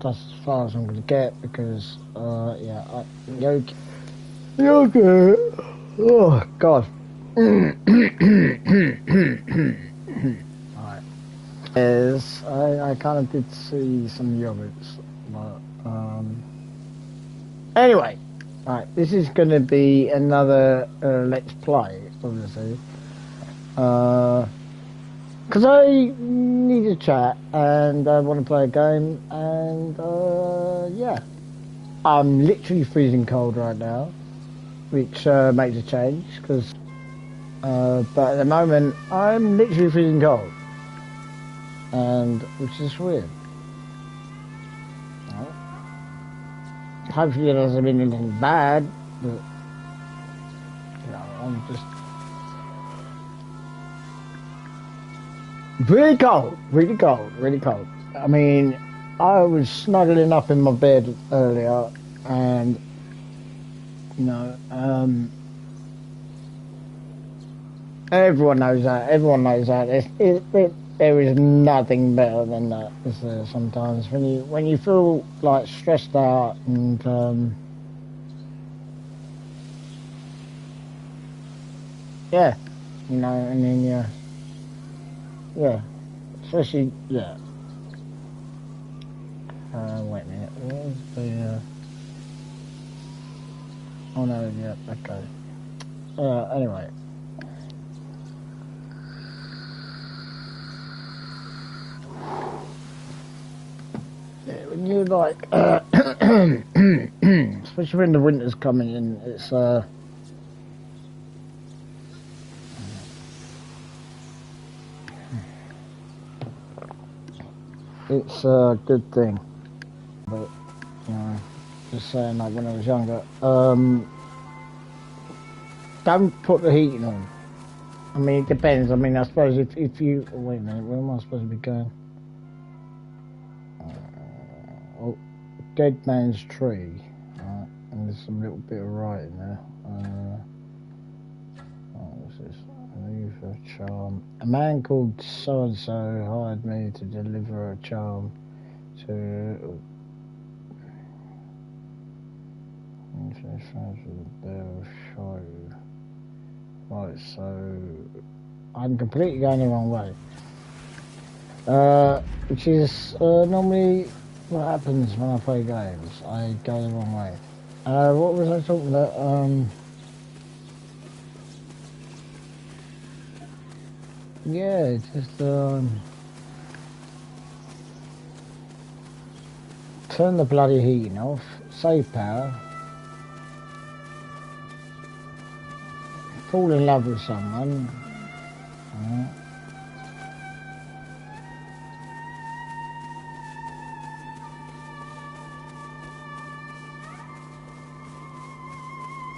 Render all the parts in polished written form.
that's as far as I'm going to get because, yeah, yoga. Oh, God. Alright. Yes, I kind of did see some yogurts, but, anyway, right, this is going to be another, Let's Play, obviously. Because I need to chat and I want to play a game and yeah. I'm literally freezing cold right now, which makes a change because but at the moment I'm literally freezing cold and which is weird. Right. Hopefully it hasn't been anything bad, but you know, I'm just really cold, really cold, really cold. I mean, I was snuggling up in my bed earlier, and you know, everyone knows that. Everyone knows that. There is nothing better than that. Is there sometimes when you feel like stressed out and yeah, you know, and then yeah, especially yeah. Wait a minute. What was the? Oh no, yeah, okay. Anyway. Yeah, when you like, especially when the winter's coming in, it's a good thing. But you know, just saying, like when I was younger, don't put the heating on. I mean, it depends. I mean, I suppose if you wait a minute, where am I supposed to be going? Oh, dead man's tree. And there's some little bit of writing there. What's this? Leave a charm. A man called so and so hired me to deliver a charm to. Right, so I'm completely going the wrong way. Which is normally what happens when I play games. I go the wrong way. What was I talking about? Yeah, just turn the bloody heating off, save power, fall in love with someone.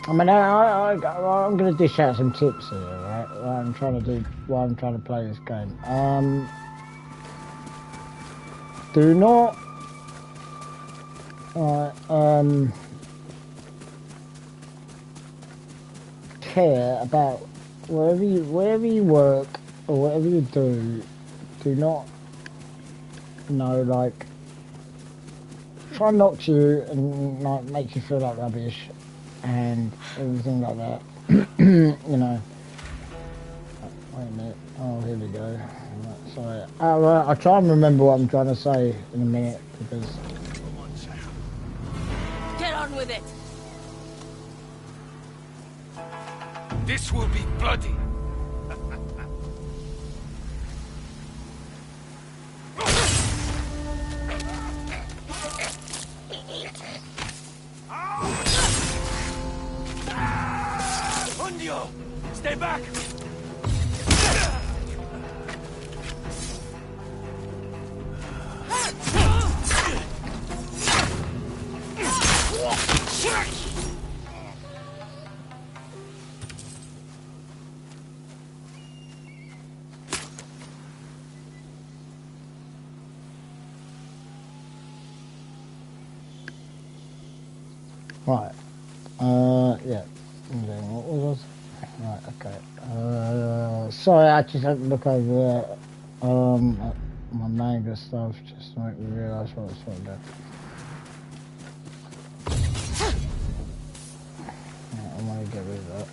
I mean, I'm going to dish out some tips here, right? What I'm trying to do while I'm trying to play this game. Do not, care about wherever you work or whatever you do. Do not, like, try not to and like make you feel like rubbish and everything like that. You know. Wait a minute. Oh, here we go. Right, sorry. I'll try and remember what I'm trying to say in a minute because. Get on with it. This will be bloody. Stay back! Right. Yeah. What was I? Right, okay. Sorry, I just had to look over there. my manga stuff just to make me realise what I was trying to do. Yeah, I want to get rid of that.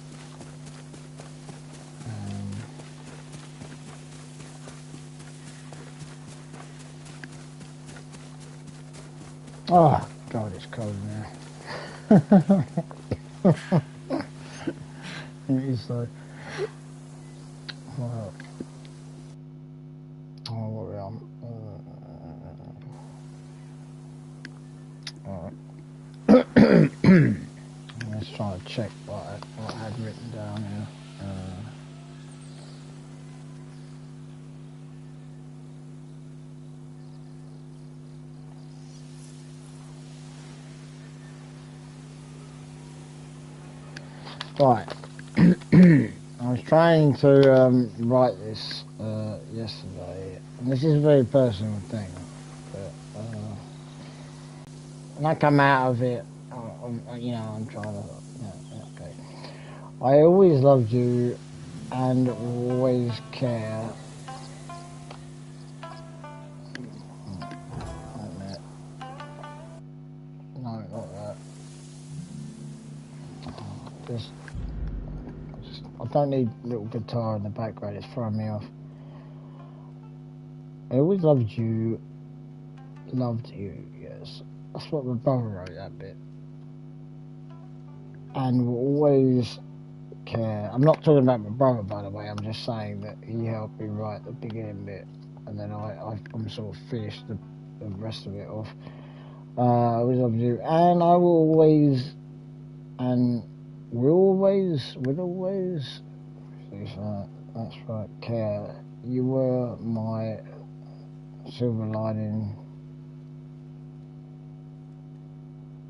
Oh, God, it's cold now. It is though. Well, oh, what are we on? Alright. Let's try to check what I had written down here. Right. I was trying to write this yesterday, and this is a very personal thing, but when I come out of it, I'm trying to, okay. I always loved you and always care. Wait a minute. No, not that. I don't need little guitar in the background, it's throwing me off. I always loved you, yes. That's what my brother wrote, that bit. And will always care. I'm not talking about my brother, by the way, I'm just saying that he helped me write the beginning bit, and then I'm sort of finished the rest of it off. I always loved you, and I will always, and will always, that's right, care. You were my silver lining.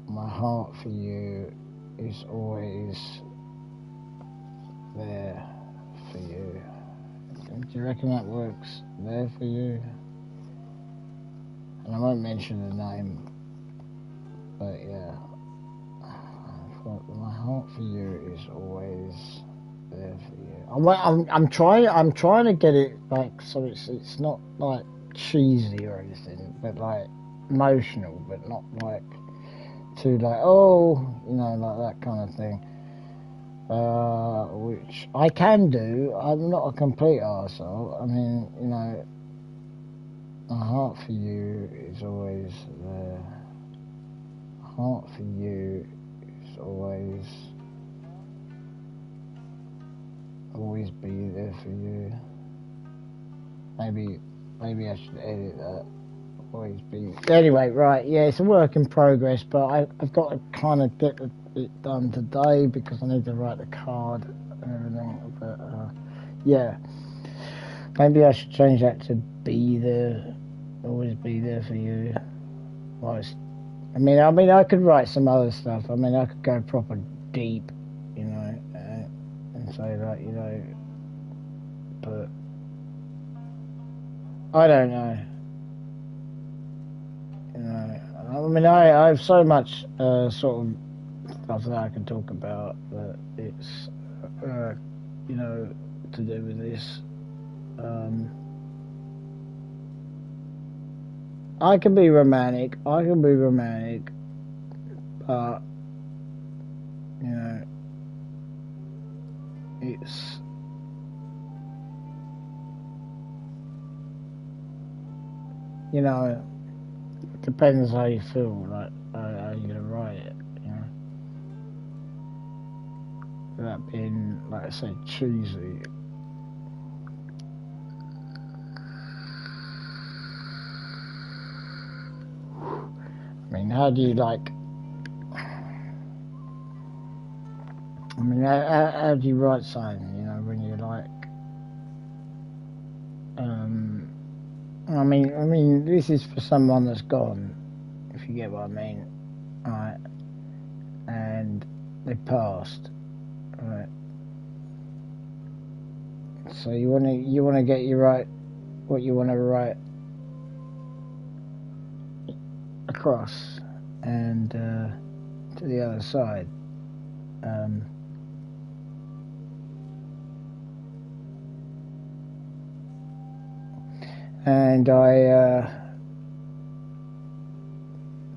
My heart for you is always there for you. Do you reckon that works? There for you? And I won't mention the name, but yeah. My heart for you is always there for you. I'm trying to get it like so it's not like cheesy or anything, but like emotional, but not like too like like that kind of thing. Which I can do. I'm not a complete arsehole. I mean, my heart for you is always there. My heart for you is always be there for you. Maybe I should edit that. Always be. Anyway, right, yeah, it's a work in progress, but I've got to kind of get it done today because I need to write the card and everything. But yeah, maybe I should change that to be there, always be there for you. I mean, I could write some other stuff. I mean, I could go proper deep, and say that, but I don't know. I mean, I have so much sort of stuff that I can talk about that it's, to do with this. I can be romantic, but, it's, it depends how you feel, like, how you're gonna write it, without being, like I say, cheesy. I mean, how do you how do you write something, when you're like, I mean, this is for someone that's gone, if you get what I mean, right? And they passed, right? So you wanna get what you wanna write across and to the other side. And I'm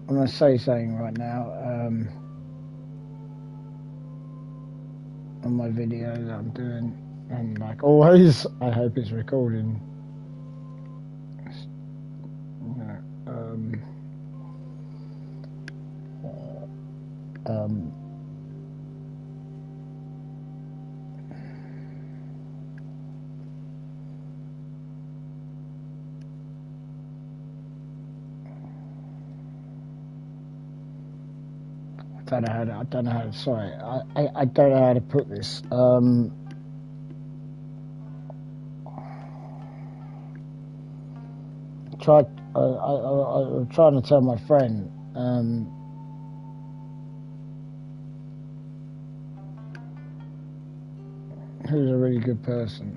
going to say something right now on my video that I'm doing, and like always, I hope it's recording. I don't know how to, sorry, I don't know how to put this. I'm trying to tell my friend, who's a really good person,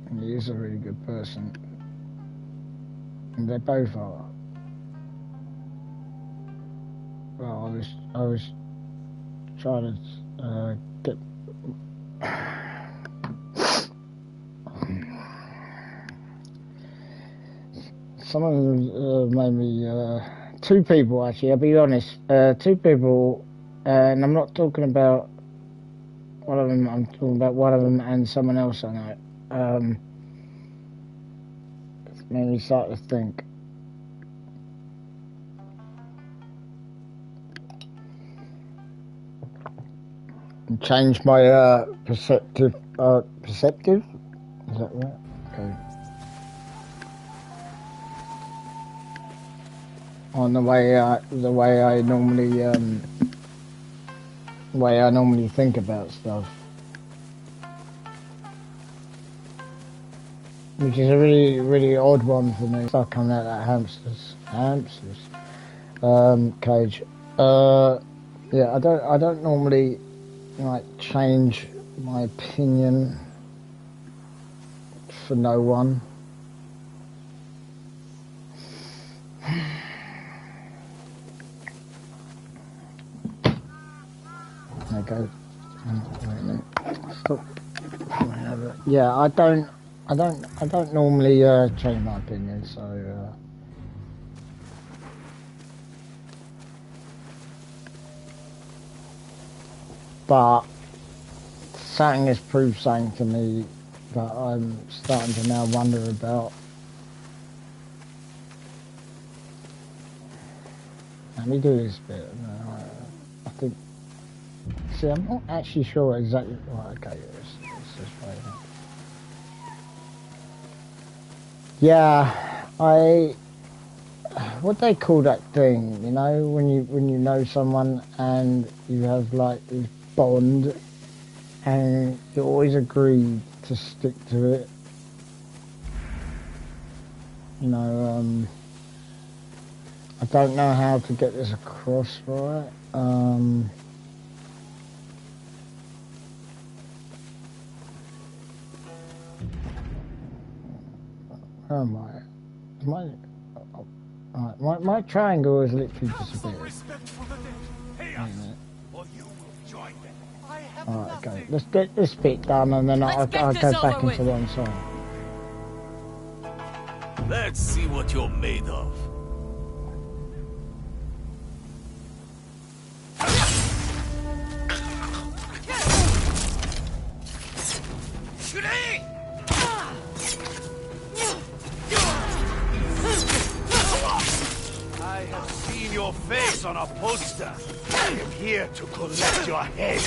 and he is a really good person, and they both are. Well, I was trying to get someone made me two people actually. I'll be honest, two people, and I'm not talking about one of them. I'm talking about one of them and someone else I know. It made me start to think. Change my perceptive. Perceptive? Is that right? Okay. On the way I normally think about stuff, which is a really odd one for me. Start coming out of that hamsters cage. Yeah, I don't normally like change my opinion for no one. There you go. Stop. Yeah, I don't normally change my opinion, so but something has proved something to me that I'm starting to now wonder about. Let me do this bit. I think. See, I'm not actually sure exactly. Well, okay, it's this way. Yeah, what they call that thing, you know, when you know someone and you have like this bond, and you always agree to stick to it. You know, I don't know how to get this across right. Where am I? My triangle is literally disappeared. Alright, okay. Let's get this bit done and then I'll go back into one side. Let's see what you're made of. I have seen your face on a poster. I am here to collect your head.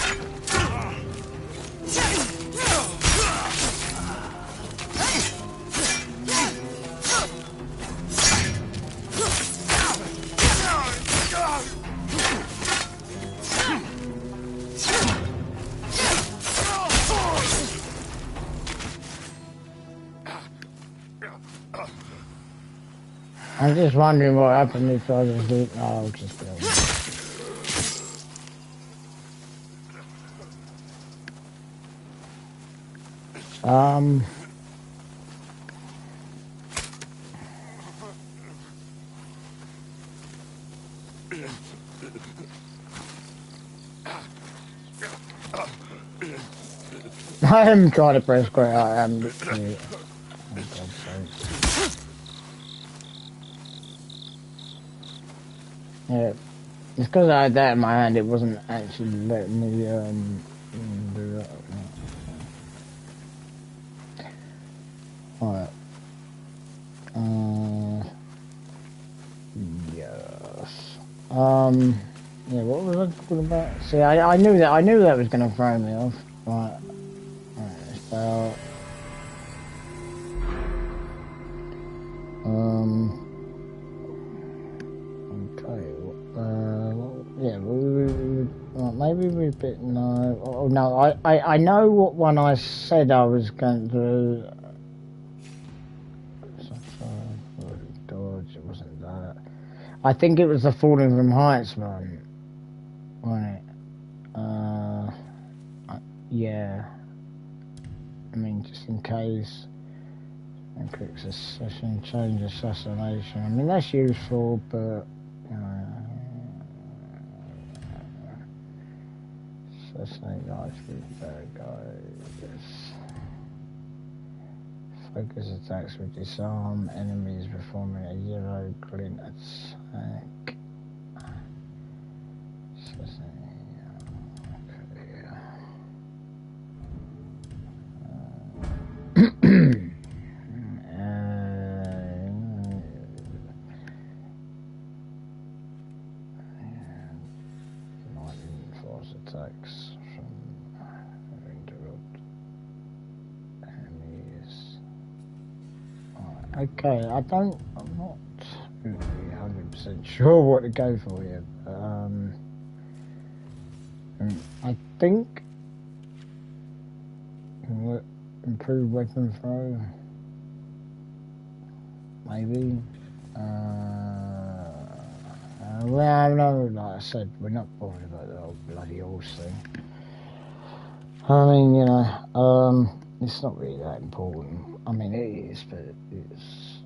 I'm just wondering what happened if I just do. No, I'll just go. I am trying to press great. I am literally. Oh, God's sake. Yeah. It's because I had that in my hand, it wasn't actually letting me do that. Alright. Yes. Yeah, what was I talking about? See, I knew that was going to throw me off. Right. Alright, so, okay. Yeah, maybe we bit, no. Oh, no, I know what one I said I was going to dodge, it wasn't that. I think it was the falling from heights one, wasn't it? Yeah. I mean, just in case. And quick succession, change assassination. I mean, that's useful, but, you know. Assassinate life with bad guys. Focus attacks will disarm enemies performing a yellow glint attack. Force attacks from interrupt enemies. Okay, I'm not really 100% sure what to go for here. I think improved weapon throw, maybe. Well, no, like I said, we're not bothered about the old bloody horse thing. I mean, you know, it's not really that important. I mean, it is, but it's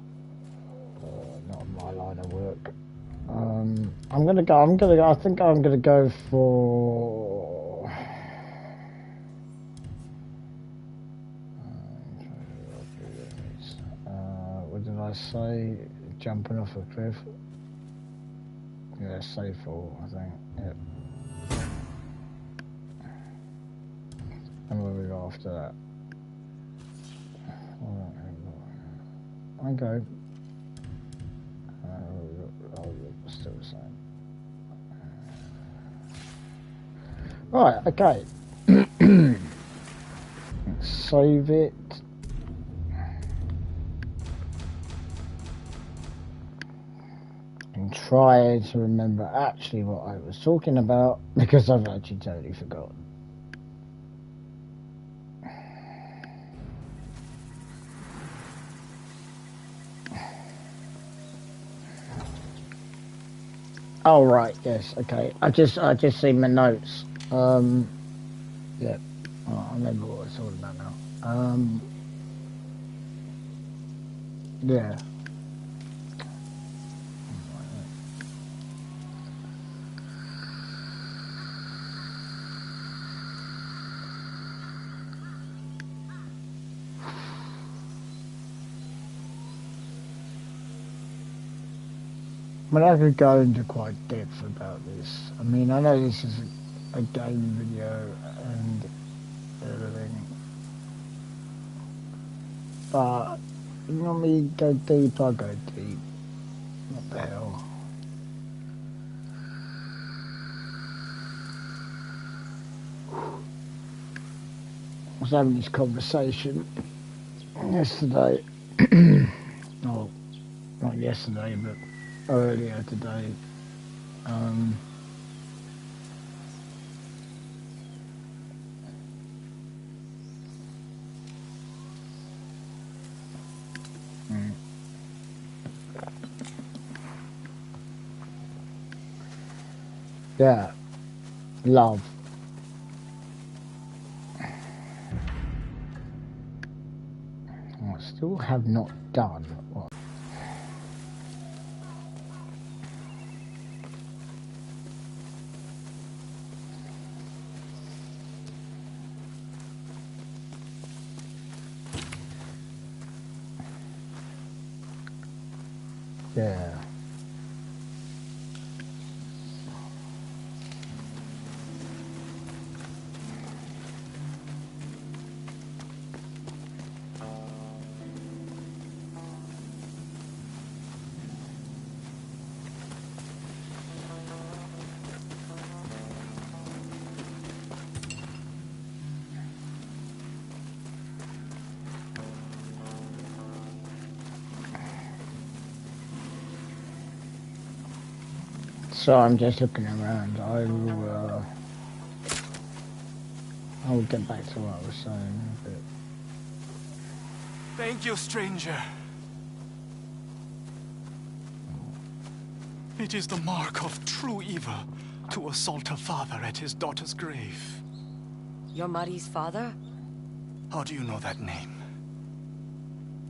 not my line of work. I think I'm gonna go for. What did I say? Jumping off a cliff. Yeah, safe fall, I think. Yep. And where we go after that? Okay. Still the same. Right, okay. Save it. And try to remember actually what I was talking about, because I've actually totally forgotten. Oh right, yes, okay. I just seen my notes. Yeah. Oh, I remember what I was talking about now. Yeah. I mean, I could go into quite depth about this. I mean, I know this is a game video and everything, but you want me to go deep, I'll go deep. What the hell? I was having this conversation yesterday. Oh, not yesterday, but earlier today. Yeah, love. I still have not done what. Yeah. So I'm just looking around. I will get back to what I was saying. But... Thank you, stranger. It is the mark of true evil to assault a father at his daughter's grave. You're Mari's father? How do you know that name?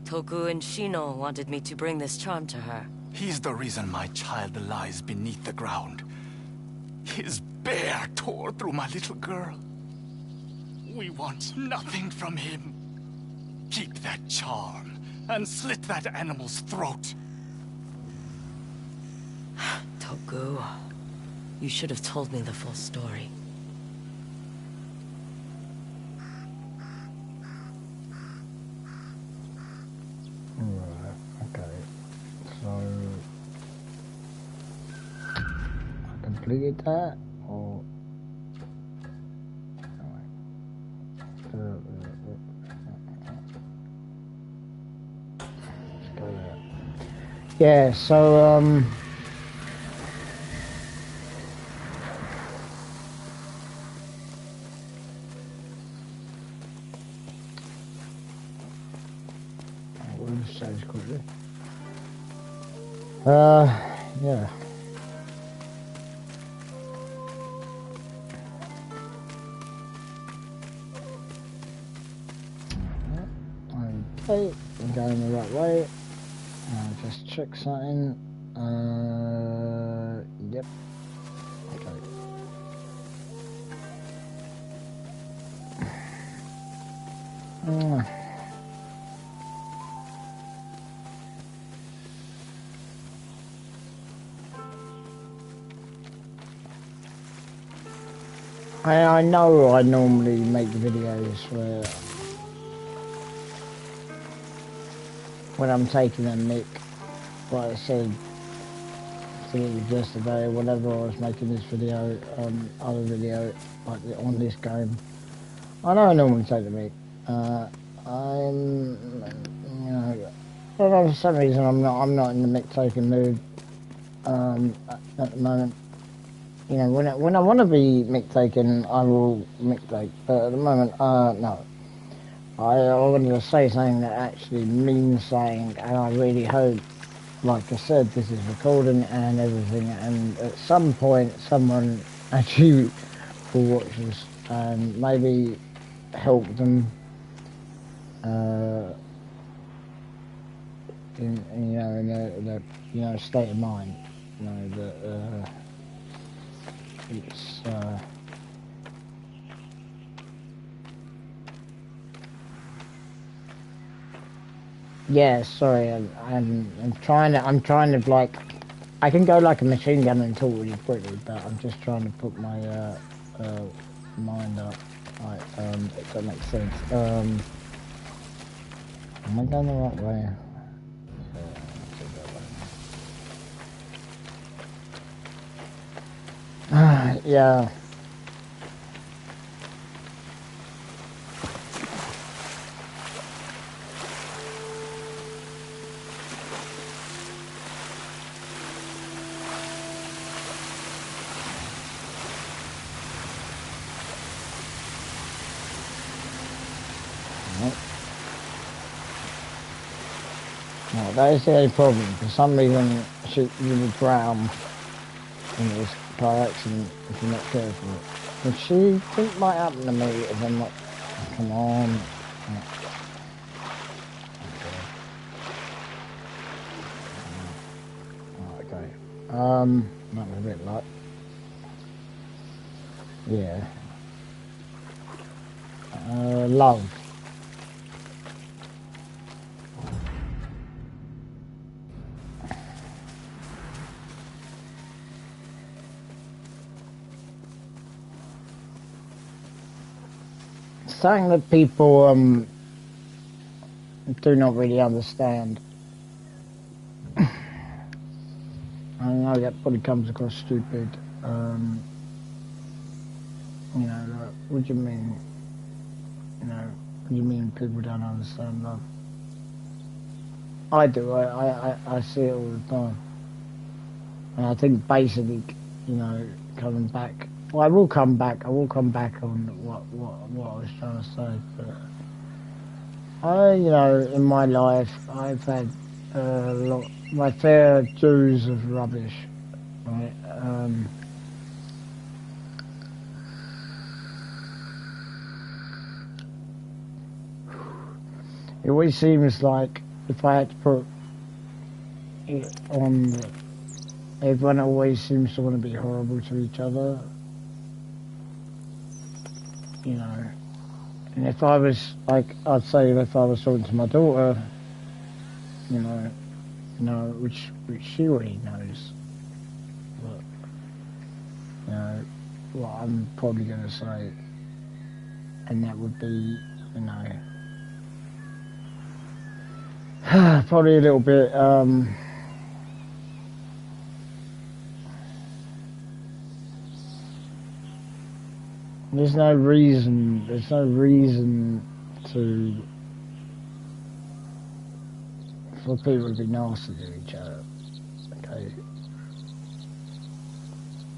Toku and Shino wanted me to bring this charm to her. He's the reason my child lies beneath the ground. His bear tore through my little girl. We want nothing from him. Keep that charm and slit that animal's throat. Toku, you should have told me the full story. Right, okay. So... I completed that, or... Let's go there. Yeah, so, we'll just say this quickly. Yeah. Okay, I'm going the right way. Just check something. Yep. Okay. I know I normally make videos where when I'm taking a mic, like I said, I think it was yesterday or whatever, I was making this video, other video, like on this game. I know I normally take the mic. I'm, you know, I don't know, for some reason I'm not in the mic taking mood, at the moment. You know, when I want to be mic taken, I will mic take, but at the moment, no. I wanted to say something that actually means something, and I really hope, like I said, this is recording and everything, and at some point someone actually will watch this and maybe help them in a state of mind, you know, that it's yeah, sorry, I'm trying to like, I can go like a machine gun and talk really quickly, but I'm just trying to put my mind up, like, if that makes sense. Am I going the right way? Yeah. No, that is the only problem. For some reason, you will drown in this car accident if you're not careful. But she think it might happen to me if I'm not. Come on. Okay. That was a bit luck. Yeah. Love. Something that people do not really understand. I know that probably comes across stupid. You know, like, what do you mean? You know, what do you mean people don't understand love? I do. I see it all the time, and I think basically you know, coming back. Well, I will come back. I will come back on what I was trying to say. But you know, in my life, I've had my fair dues of rubbish. Right. It always seems like if I had to put it on, everyone always seems to want to be horrible to each other. You know, and if I was like, I'd say if I was talking to my daughter, you know, which she already knows, but you know, what I'm probably going to say, and that would be, you know, probably a little bit. There's no reason for people to be nasty to each other. Okay,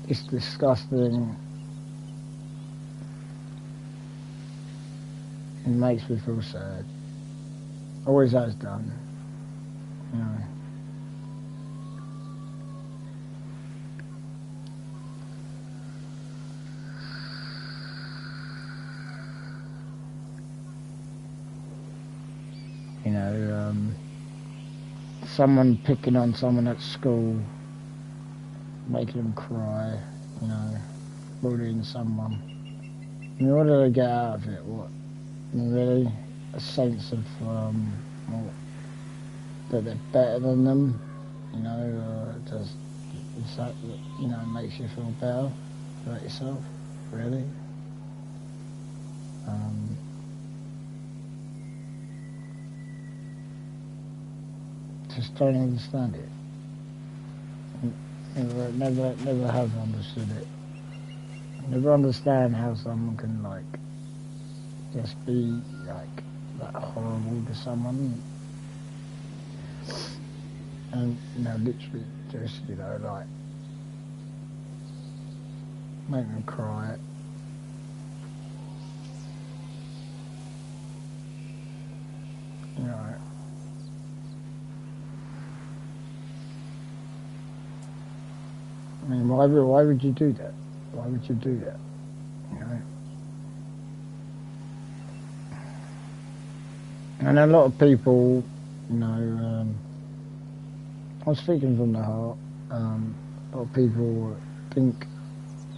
it's disgusting. It makes me feel sad. Always has done. You know. You know, someone picking on someone at school, making them cry, you know, bullying someone. I mean, what do they get out of it? What? I mean, really? A sense of, well, that they're better than them, you know, is that, you know, makes you feel better about yourself, really? Just don't understand it. Never have understood it. Never understand how someone can, like, just be, like, that horrible to someone. And, you know, literally just, you know, like, make them cry. You know. I mean, why would you do that? Why would you do that? You know? And a lot of people, you know, I'm speaking from the heart. A lot of people think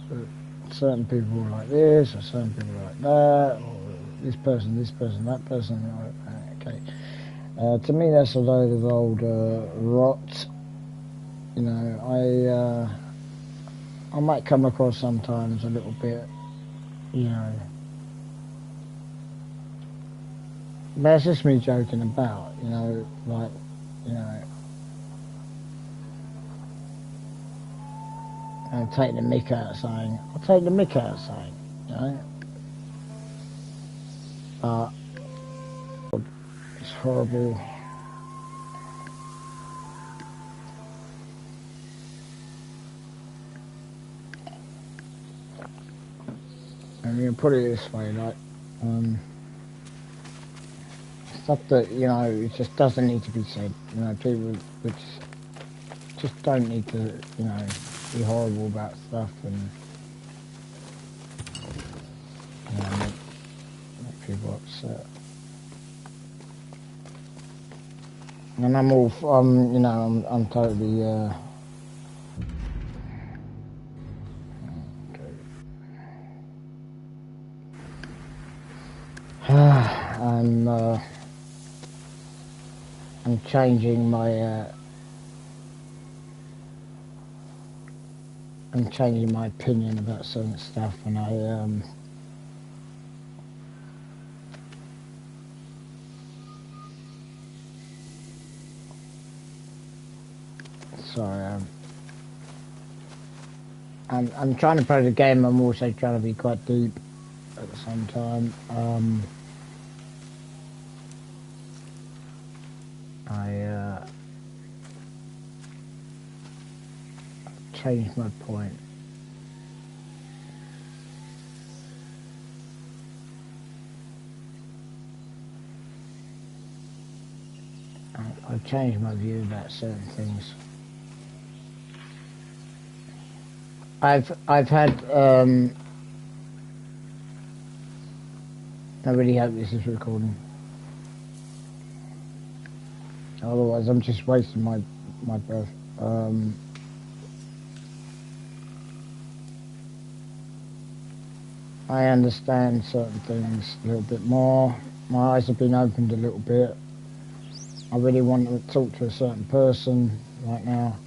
that certain people are like this, or certain people are like that, or this person, that person. Okay. To me, that's a load of old rot. You know, I might come across sometimes a little bit, you know. That's just me joking about, you know, like, you know, I'll take the mick out of something. I'll take the mick out of something, you know. But it's horrible. I mean, put it this way, like, stuff that, you know, it just doesn't need to be said. You know, people which just don't need to, you know, be horrible about stuff and, you know, make people upset. And I'm all, you know, I'm totally, I'm changing my, I'm changing my opinion about certain stuff, and sorry, I'm trying to play the game. I'm also trying to be quite deep at the same time. I changed my point. I've changed my view about certain things. I've had I really hope this is recording. Otherwise I'm just wasting my breath. I understand certain things a little bit more. My eyes have been opened a little bit. I really want to talk to a certain person right now.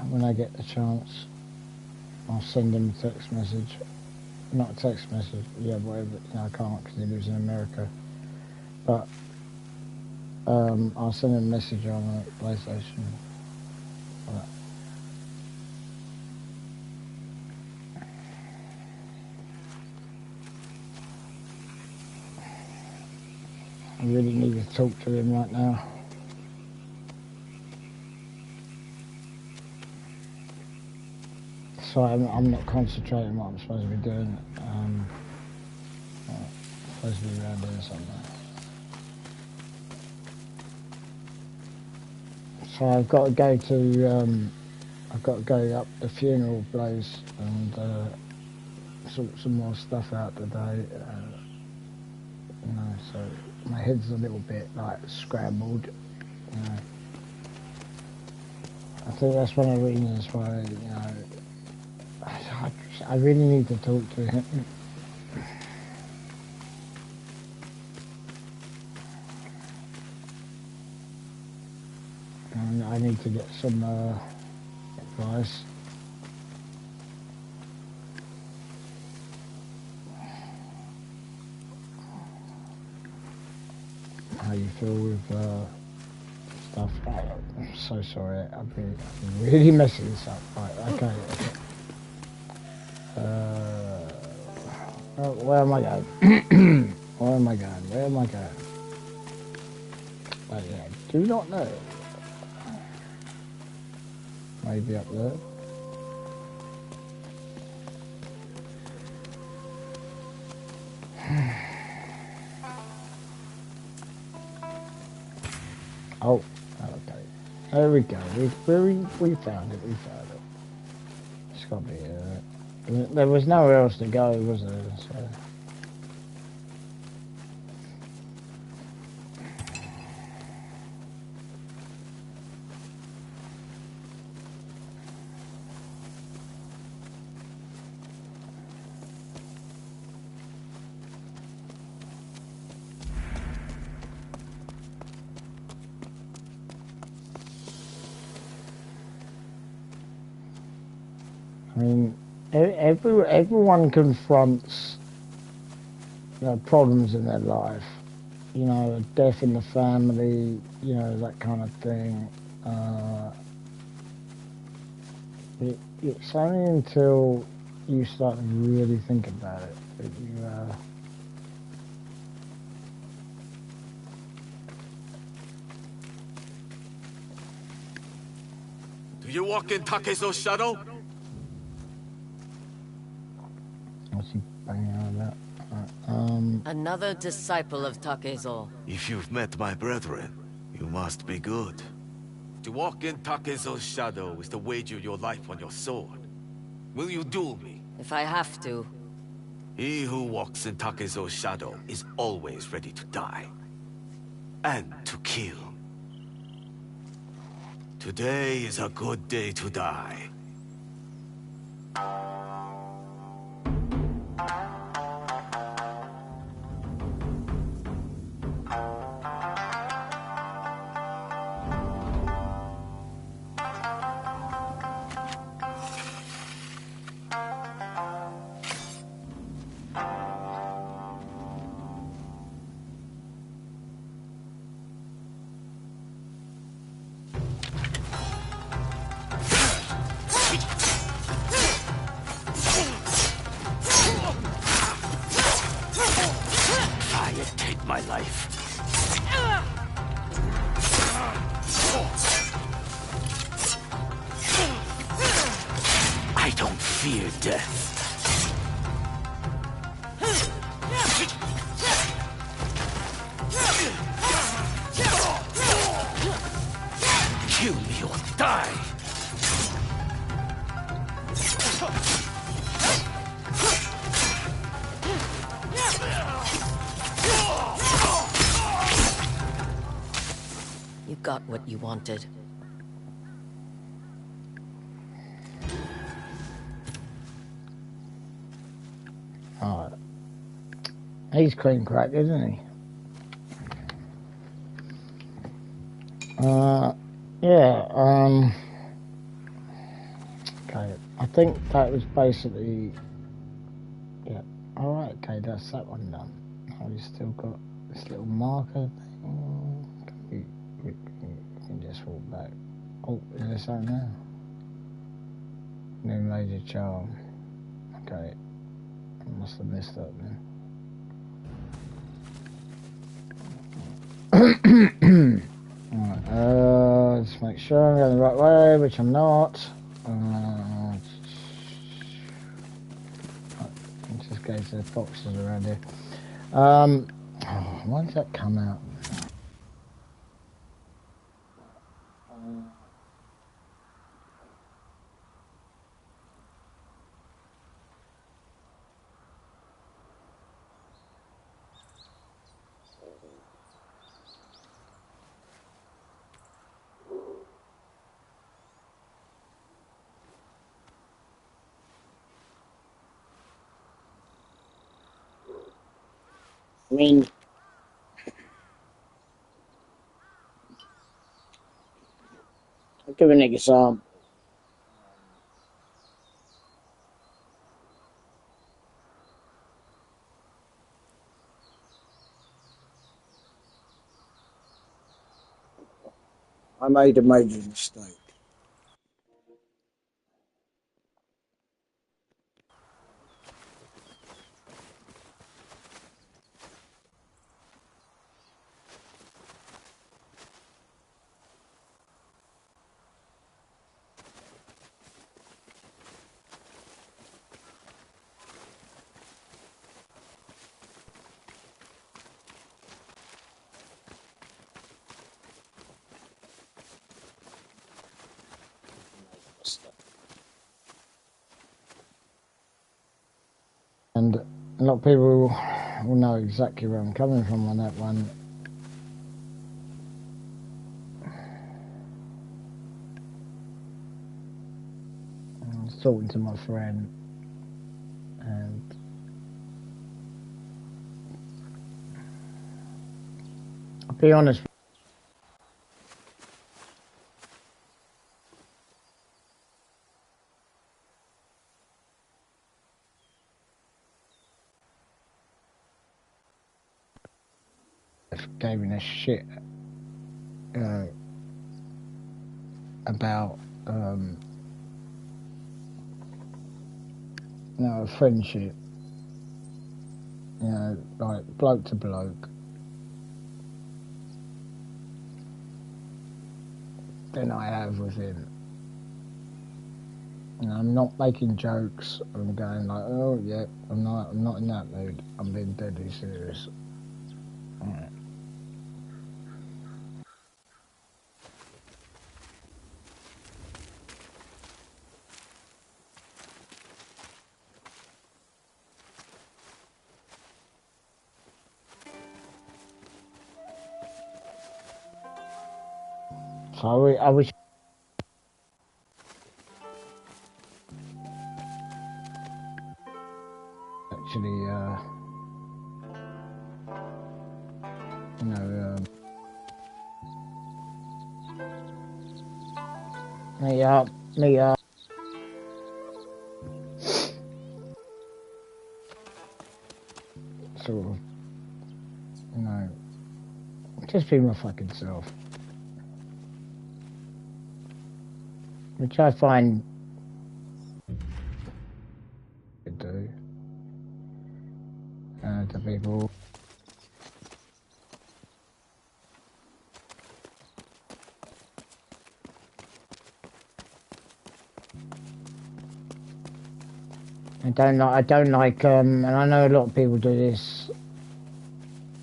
When I get the chance, I'll send him a text message. Not a text message, yeah, whatever. No, I can't because he lives in America. But I'll send him a message on a PlayStation. But I really need to talk to him right now. So I'm not concentrating on what I'm supposed to be doing. I'm supposed to be around doing something. So I've got to go up the funeral place and sort some more stuff out today. You know, so my head's a little bit like scrambled. You know, I think that's one of the reasons why, you know, I really need to talk to him. And I need to get some advice. How you feel with stuff. I'm so sorry. I've been really messing this up. Right, okay. Where am I going? Where am I going? Where am I going? Oh, yeah, do not know. Maybe up there. Oh, okay. There we go. We found it. We found it. It's got to be there was nowhere else to go, was there? So. I mean, everyone confronts, you know, problems in their life. You know, a death in the family, you know, that kind of thing. It's only until you start to really think about it that you. Do you walk in Takezo's shadow? What's he banging on about? Another disciple of Takezo. If you've met my brethren, you must be good. To walk in Takezo's shadow is to wager your life on your sword. Will you duel me? If I have to. He who walks in Takezo's shadow is always ready to die. And to kill. Today is a good day to die. My life. I don't fear death. got what you wanted. Alright. He's cream crack, isn't he? Yeah, okay. I think that was basically, yeah. Alright, okay, that's that one done. Now we've still got this little marker thing. We can just walk back. Oh, is there something now? New major charm. Okay. I must have missed that then. Alright, let's make sure I'm going the right way, which I'm not. Let's just go to the boxes around here. Why does that come out? I mean, I'll give an example. I made a major mistake. And a lot of people will know exactly where I'm coming from on that one. I was talking to my friend, and I'll be honest, gave me a shit about you know, a friendship, you know, like bloke to bloke. Than I have with him. You know, I'm not making jokes. I'm going like, oh yeah, I'm not in that mood. I'm being deadly serious. Right. So I wish actually, you know, meet up, sort of, you know, just be my fucking self. Which I find to do to people. I don't like, and I know a lot of people do this,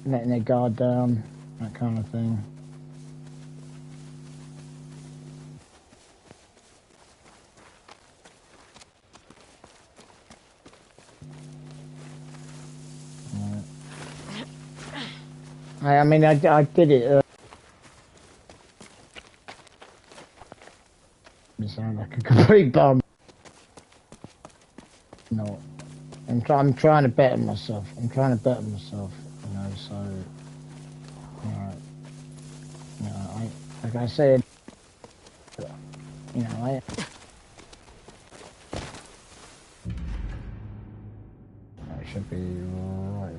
letting their guard down, that kind of thing. I mean, I did it. sound like a complete bum. No. I'm trying to better myself. You know, so, like I said, you know, I should be right.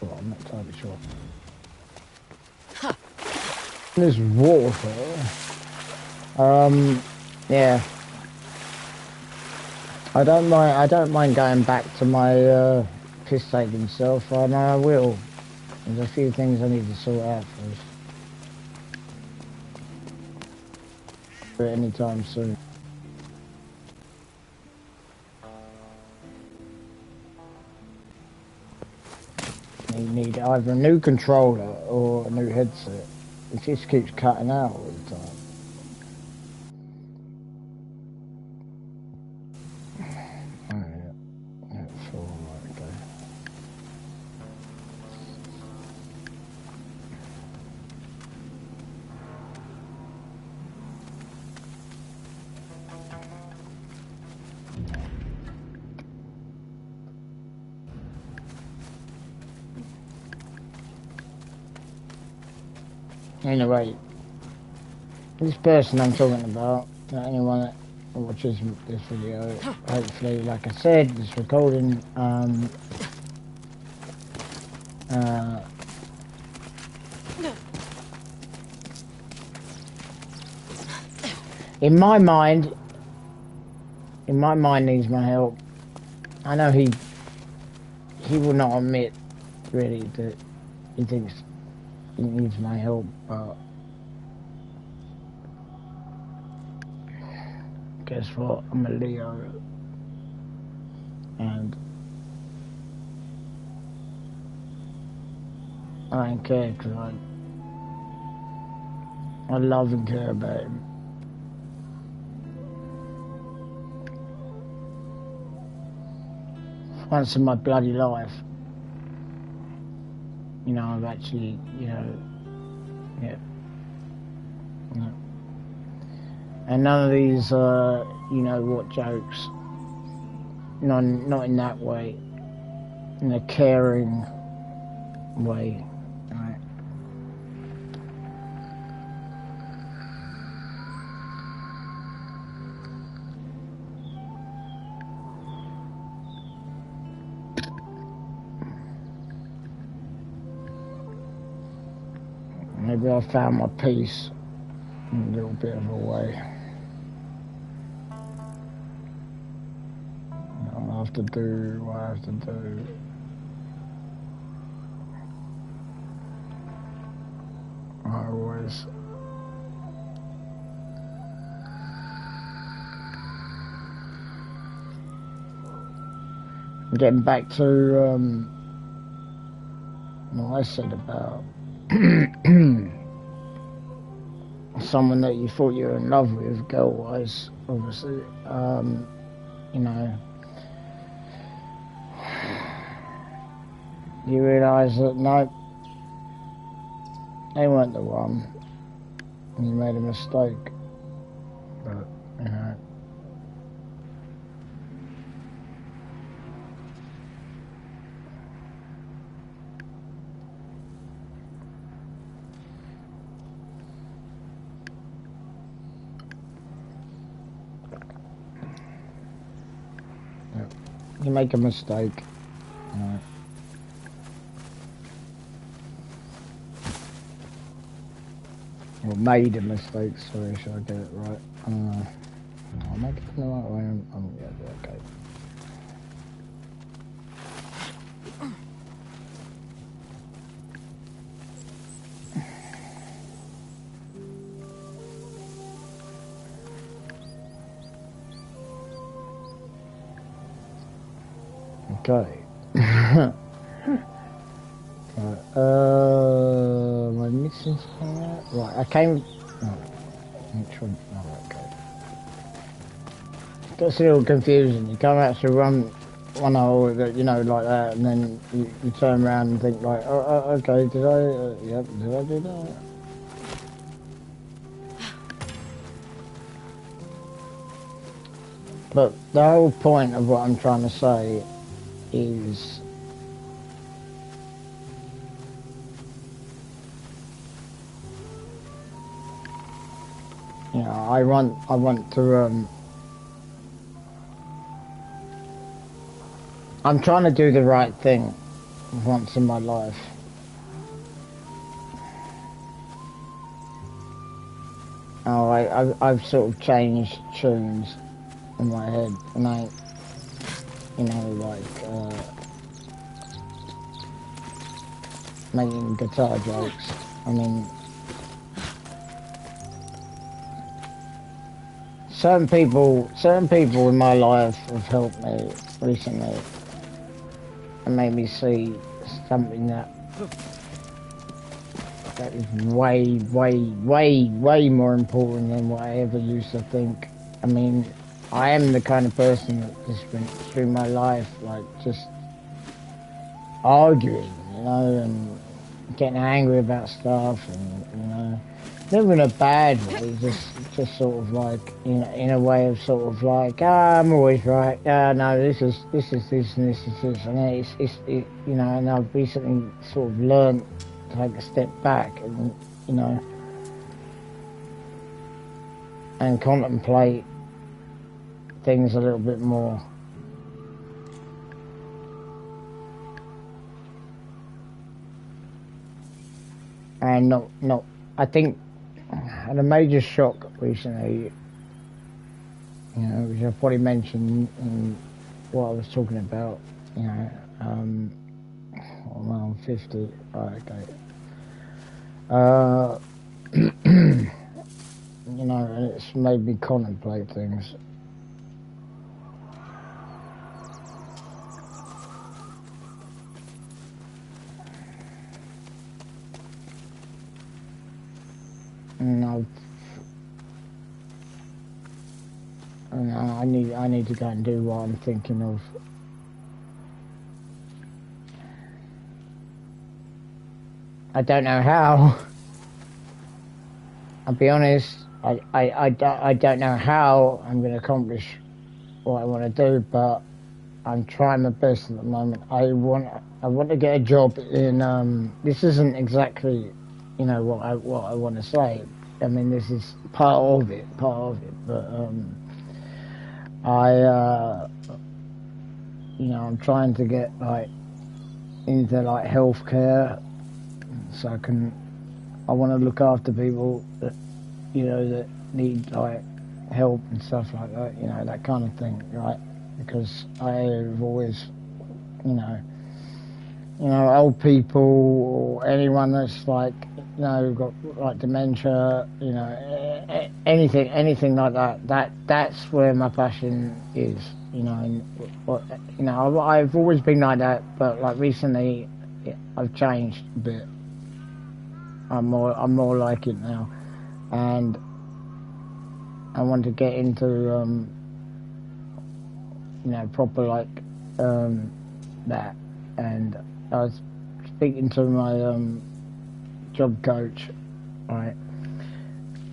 Well, I'm not entirely sure. There's water. Yeah. I don't mind going back to my piss taking self, and I will. There's a few things I need to sort out first. But anytime soon. You need either a new controller or a new headset. It just keeps cutting out all the time. Oh yeah, that's all right, okay. Anyway, this person I'm talking about, anyone that watches this video, hopefully, like I said, this recording, in my mind needs my help. I know he will not admit, really, that he thinks he needs my help, but guess what? I'm a Leo, and I don't care because I love and care about him. Once in my bloody life, you know, I've actually, you know, yeah. And none of these, you know what, jokes. Not in that way. In a caring way. Right? Maybe I found my peace in a little bit of a way. I have to do what I have to do. I always. Getting back to what I said about someone that you thought you were in love with, girl-wise, obviously, you know, you realise that no, they weren't the one, and you made a mistake, but, you know. You make a mistake, or made a mistake, sorry, should I get it right? I'll make it in the right way, yeah, okay. Okay. Right, am I missing something? Right, I came. Oh, which one? Oh, okay. Gets a little confusing. You come out to run I know that, you know, like that, and then you turn around and think like, okay, did I, yep, did I do that? But the whole point of what I'm trying to say is, you know, I want to, I'm trying to do the right thing once in my life. Oh, I've sort of changed tunes in my head, and I, you know, like, making guitar jokes. I mean, certain people in my life have helped me recently and made me see something that is way more important than what I ever used to think. I mean, I am the kind of person that just went through my life like just arguing, you know, and getting angry about stuff, and you know, never in a bad way, just sort of like in a way of sort of like, I'm always right. No, this is this and this is this, and you know, and I've recently sort of learned to take a step back and you know, and contemplate things a little bit more. And not, I think I had a major shock recently, you know, which I probably mentioned in what I was talking about, you know, well, I'm 50, right, okay. You know, and it's made me contemplate things. And I need to go and do what I'm thinking of. I don't know how. I'll be honest. I don't know how I'm going to accomplish what I want to do, but I'm trying my best at the moment. I want to get a job in. This isn't exactly, you know, what I want to say. I mean, this is part of it. But you know, I'm trying to get like into like healthcare, so I want to look after people that, you know, that need like help and stuff like that, you know, that kind of thing, right? Because I have always, you know, old people or anyone that's like, you know, got like dementia, you know, anything like that. That's where my passion is, you know. And you know, I've always been like that, but like recently, I've changed a bit. I'm more like it now, and I want to get into you know, proper like that. And I was speaking to my job coach, right,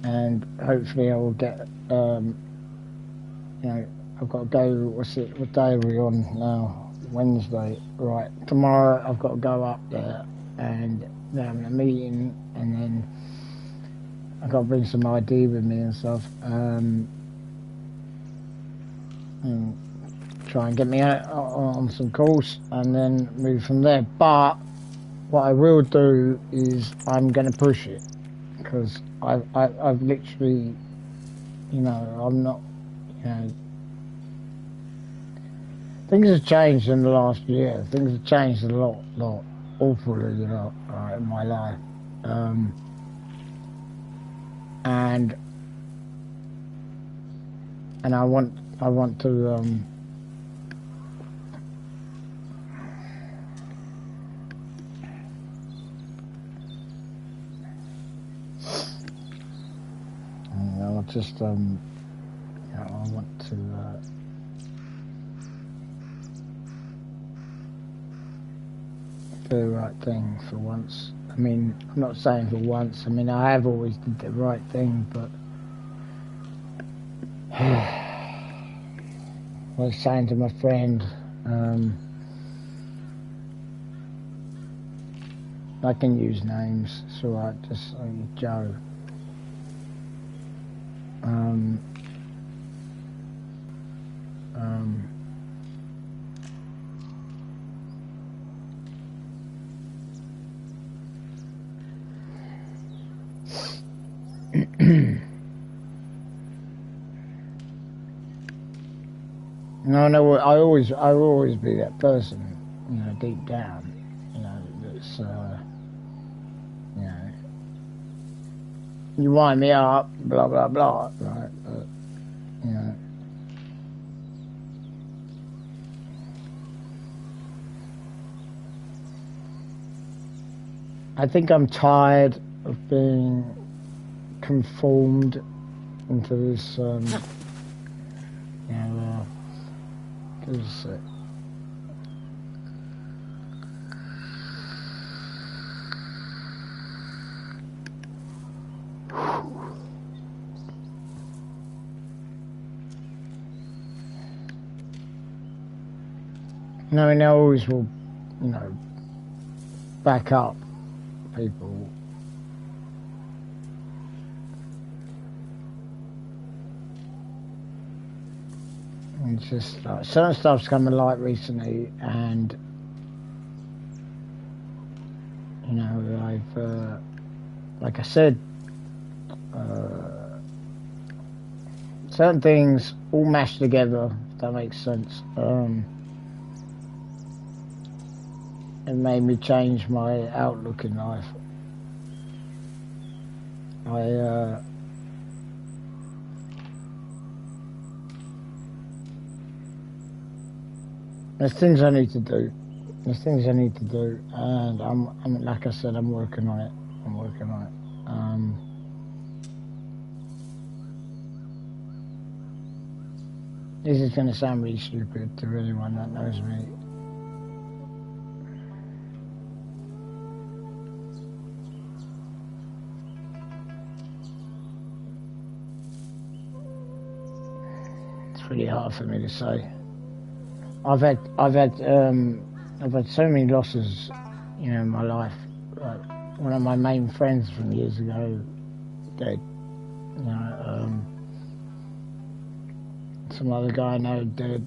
and hopefully I will get you know, I've got to go. What day are we on now? Wednesday, right? Tomorrow I've got to go up there and they're having a meeting, and then I've got to bring some ID with me and stuff, and try and get me out on some course, and then move from there. But what I will do is I'm going to push it, because I've literally, you know, I'm not, you know, things have changed in the last year. Things have changed a lot, awfully, you know, in my life. And I want to you know, just you know, I want to right thing for once. I mean, I'm not saying for once. I mean, I have always did the right thing, but I was saying to my friend, I can use names. It's alright, just Joe. No, I always be that person, you know, deep down, you know, that's, you know, you wind me up, blah, blah, blah, right, but, you know. I think I'm tired of being conformed into this, you know, because no, and I always will, you know, back up people. And it's just like certain stuff's come to light recently, and you know, I've like I said, certain things all mashed together, if that makes sense. It made me change my outlook in life. There's things I need to do. And I'm like I said, I'm working on it. This is going to sound really stupid to anyone that knows me. It's really hard for me to say. I've had so many losses, you know, in my life. Like one of my main friends from years ago, dead. You know, some other guy I know dead.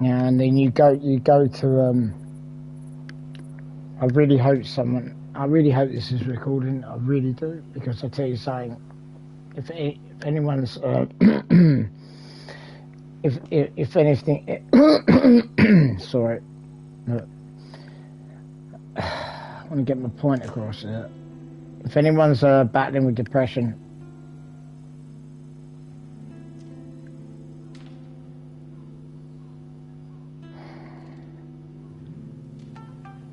Yeah, and then you go to I really hope this is recording. I really do, because I tell you something. If anyone's if anything, sorry, I want to get my point across here. If anyone's battling with depression,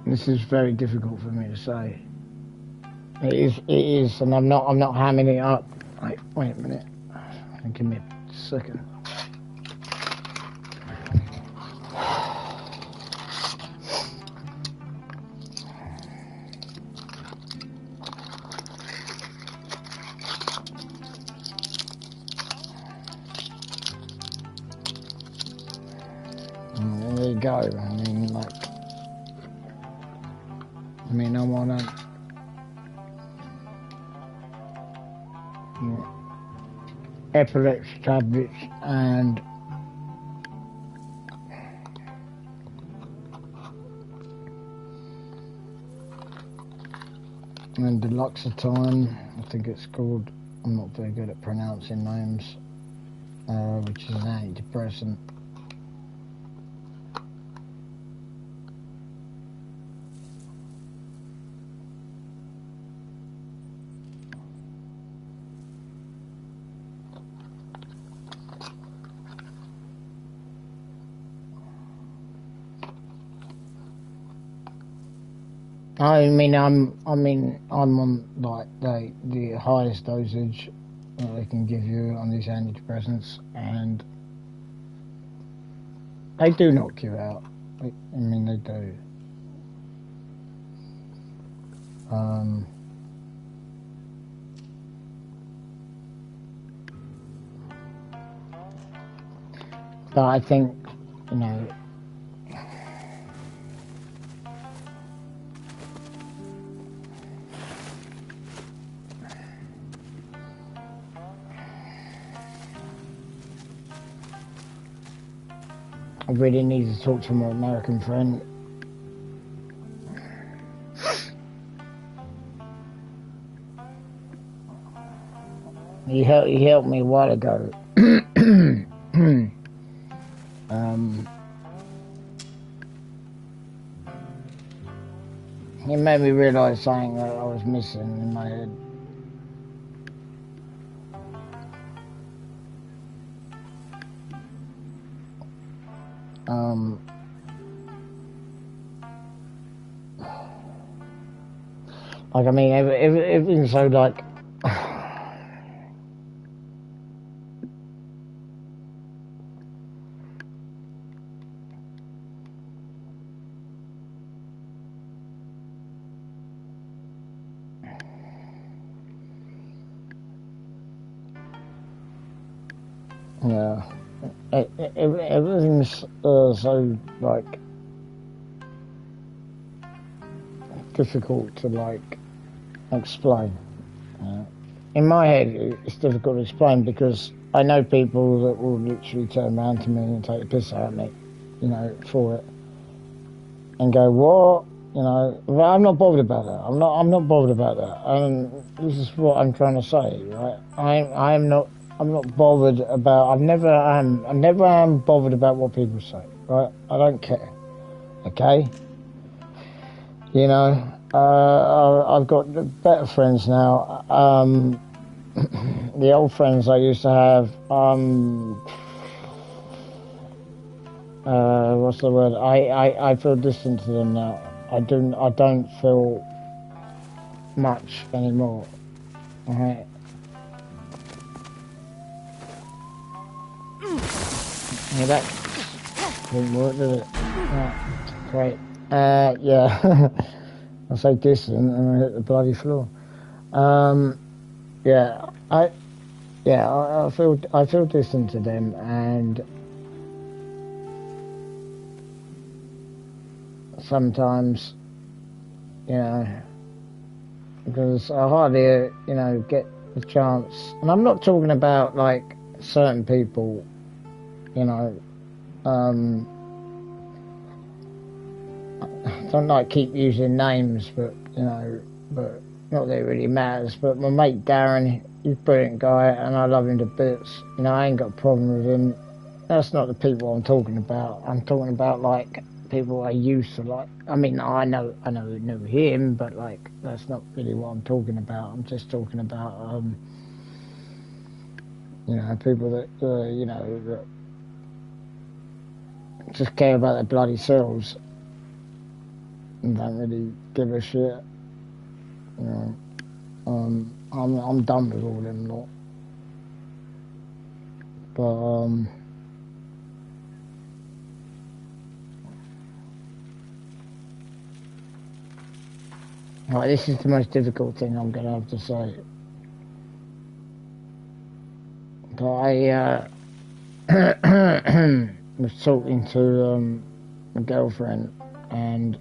this is very difficult for me to say. It is, and I'm not hamming it up. Wait a minute. Give me a second. There you go. I mean, I'm on a epilepsy tablets and Deluxetine, I think it's called. I'm not very good at pronouncing names, which is an antidepressant. I'm on like the highest dosage that they can give you on these antidepressants, and they do knock you out. They do. But I think, you know, I really need to talk to my American friend. He helped me a while ago. He made me realise something that I was missing in my head. Like, I mean, everything's so like. Yeah, everything's so like difficult to like explain. In my head, it's difficult to explain because I know people that will literally turn around to me and take the piss out of me, you know, for it, and go, "What?" You know, well, I'm not bothered about that. I'm not bothered about that. And this is what I'm trying to say, right? I'm not bothered about. I never am bothered about what people say, right? I don't care. Okay. You know, I've got better friends now. The old friends I used to have, what's the word? I feel distant to them now. I don't feel much anymore. Alright. Yeah, that didn't work, did it? Right. Great. Yeah. I say distant and I hit the bloody floor. Yeah, I feel distant to them, and sometimes, you know, because I hardly, you know, get the chance, and I'm not talking about like certain people, you know, I don't like keep using names, but you know, but not that it really matters. But my mate Darren, he's a brilliant guy, and I love him to bits. You know, I ain't got a problem with him. That's not the people I'm talking about. I'm talking about like people I used to like. I mean, I know him, but like that's not really what I'm talking about. I'm just talking about, you know, people that you know that just care about their bloody selves and don't really give a shit. You know, I'm done with all them lot. But like, this is the most difficult thing I'm gonna have to say. But I was talking to my girlfriend, and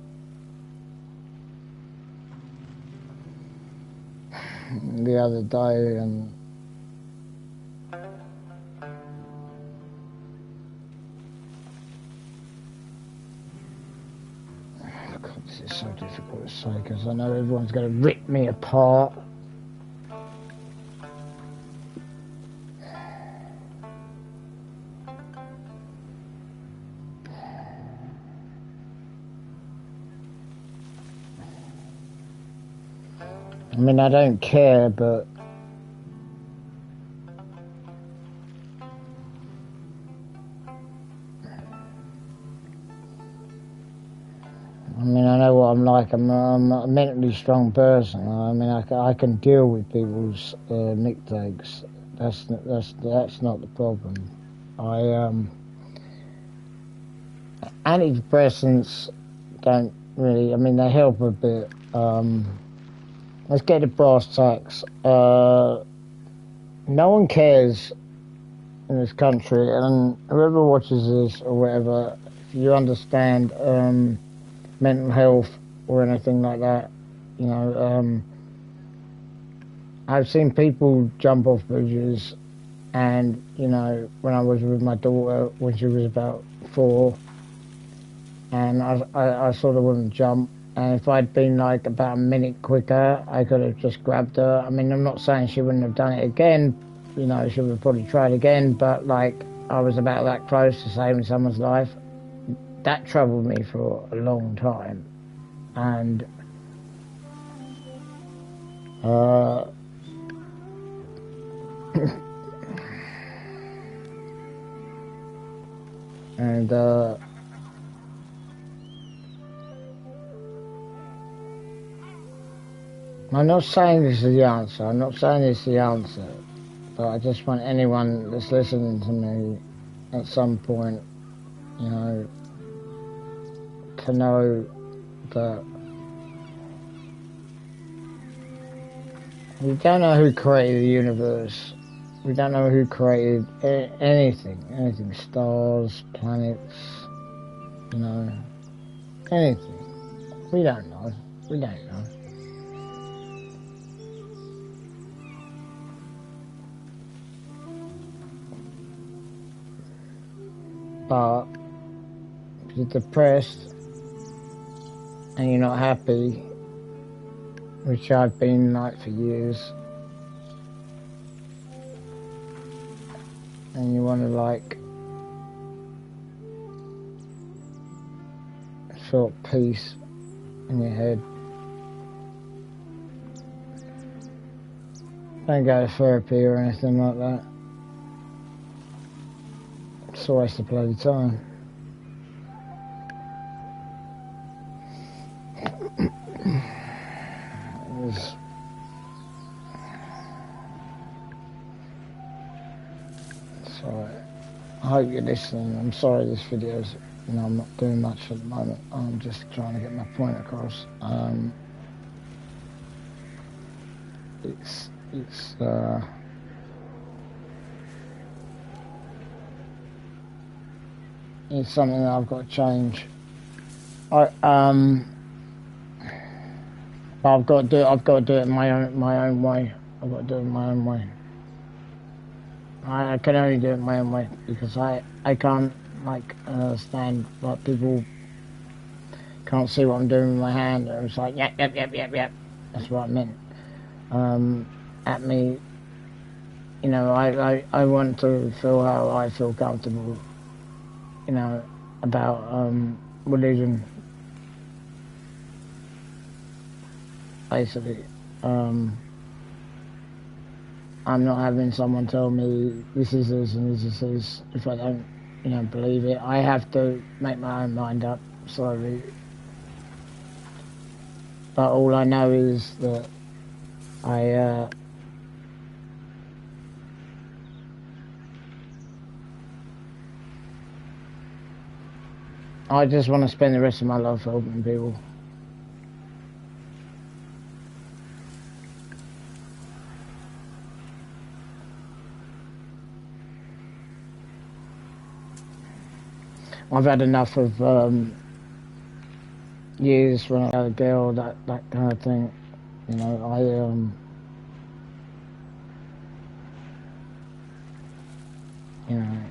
the other day, and God, this is so difficult to say because I know everyone's going to rip me apart. I mean, I don't care, but I mean, I know what I'm like I'm a mentally strong person. I mean, I can deal with people's nicktakes. That's not the problem. Antidepressants don't really. I mean, they help a bit. Let's get to brass tacks. No one cares in this country, and whoever watches this or whatever, if you understand mental health or anything like that, you know, I've seen people jump off bridges, and you know, when I was with my daughter when she was about 4, and I sort of wouldn't jump. And if I'd been like about a minute quicker, I could have just grabbed her. I mean, I'm not saying she wouldn't have done it again. You know, she would have probably tried again, but like I was about that close to saving someone's life. That troubled me for a long time. And and I'm not saying this is the answer. I'm not saying this is the answer. But I just want anyone that's listening to me at some point, you know, to know that we don't know who created the universe. We don't know who created anything, stars, planets, you know, anything. We don't know. But if you're depressed and you're not happy, which I've been like for years, and you want to like feel peace in your head, don't go to therapy or anything like that. It's a waste of bloody time. Sorry. I hope you're listening. I'm sorry this video's, you know, I'm not doing much at the moment. I'm just trying to get my point across. It's something that I've got to change. But I've got to do it my own way. I've got to do it my own way. I can only do it my own way because I can't like stand like people can't see what I'm doing with my hand. It was like yep. That's what I meant. At me, you know, I want to feel how I feel comfortable, you know, about religion. Basically, I'm not having someone tell me this is this and this is this if I don't, you know, believe it. I have to make my own mind up slowly. But all I know is that I just want to spend the rest of my life helping people. I've had enough of years when I had a girl, that kind of thing. You know, you know,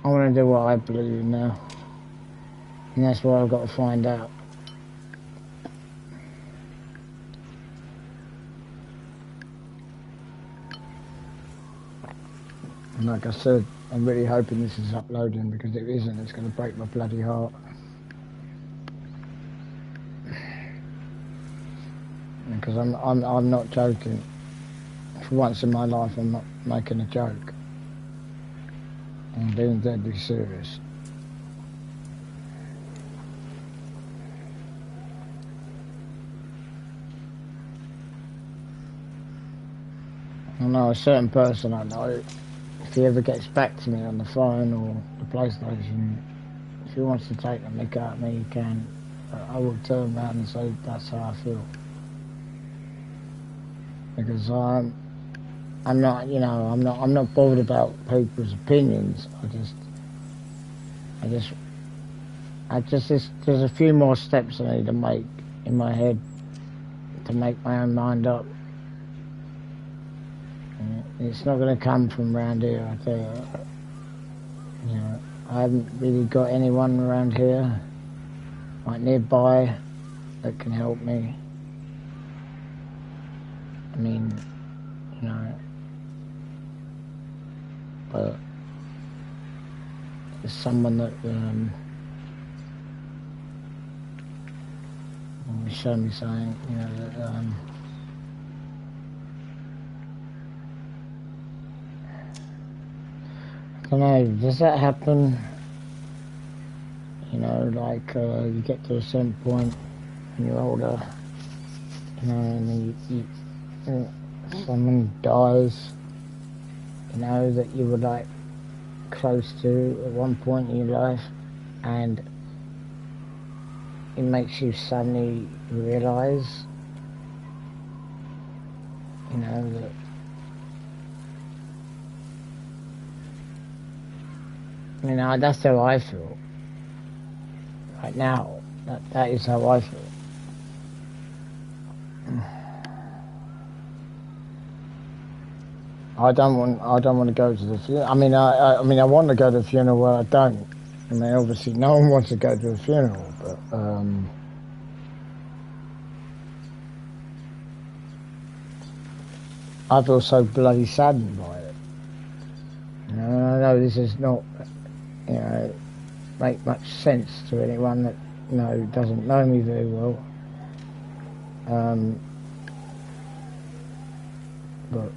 I want to do what I believe in now, and that's what I've got to find out. And like I said, I'm really hoping this is uploading, because if it isn't, it's going to break my bloody heart. Because I'm not joking. For once in my life, I'm not making a joke. I'm being deadly serious. I know a certain person I know, if he ever gets back to me on the phone or the PlayStation, if he wants to take the mick out of me, he can. But I will turn around and say that's how I feel. Because I'm not, you know, I'm not bothered about people's opinions. There's a few more steps I need to make in my head to make my own mind up. It's not going to come from around here, I tell you. You know, I haven't really got anyone around here, like nearby, that can help me. I mean, you know, but there's someone that show me something, you know, that I don't know, does that happen? You know, like you get to a certain point when you're older, you know, and then someone dies, you know, that you were like close to at one point in your life, and it makes you suddenly realise, you know, that you know, that's how I feel right now. That is how I feel. I don't want to go to the funeral. I mean, I want to go to the funeral, where I don't. I mean, obviously, no one wants to go to a funeral, but I feel so bloody saddened by it. You know, I know this is not, you know, make much sense to anyone that, you know, doesn't know me very well. But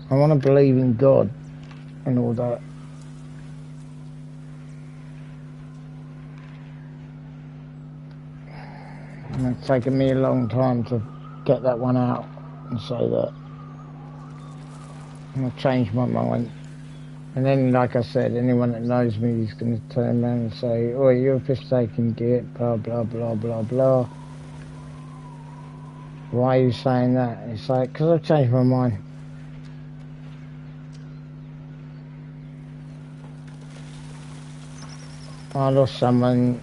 I want to believe in God and all that. And it's taken me a long time to get that one out and say that. And I've changed my mind. And then, like I said, anyone that knows me is going to turn around and say, oh, you're a piss-taking git, blah, blah, blah, blah, blah. Why are you saying that? It's like, because I've changed my mind. I lost someone,